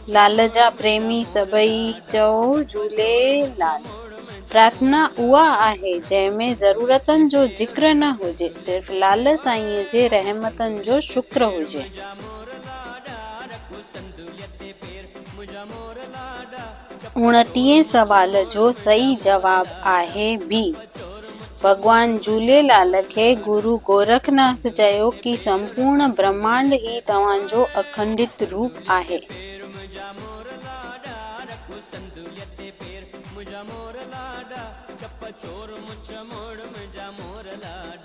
लाल जा प्रेमी सभई चओ झूलेलाल। प्रार्थना उहा आहे जंहिंमें ज़रूरतनि जो ज़िक्र न हुजे, सिर्फ़ लाल साईंअ जे रहमतनि जो शुक्र हुजे। 29 सवाल जो सही जवाब आहे बी। भगवान झूलेलाल खे गुरु गोरखनाथ चयो कि संपूर्ण ब्रह्मांड ही तव्हांजो अखंडित रूप आहे।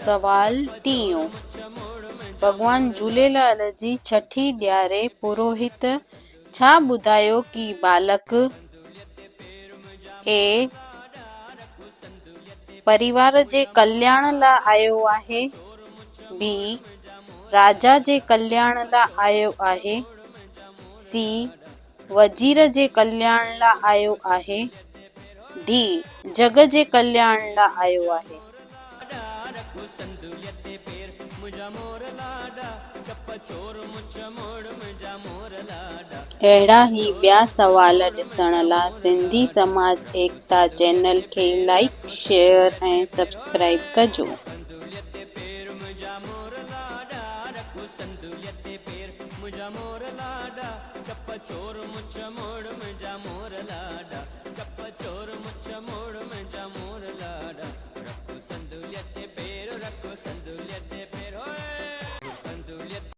सवाल टियों, भगवान झूलेलाल जी छठी ॾियारे पुरोहित छा ॿुधायो कि बालक ए परिवार जे कल्याण लाइ आयो आहे, बी राजा जे कल्याण लाइ आयो आहे, सी वजीर जे कल्याण लाइ आयो आहे, डी जग जे कल्याण लाइ आयो आहे। अहिड़ा ही ॿिया सवाल ॾिसण लाइ सिंधी समाज एकता चैनल खे लाइक, शेयर ऐं सब्सक्राइब कजो। चोर मुछ मोड़ मुझा मोर लाडा, चप चोर मुछ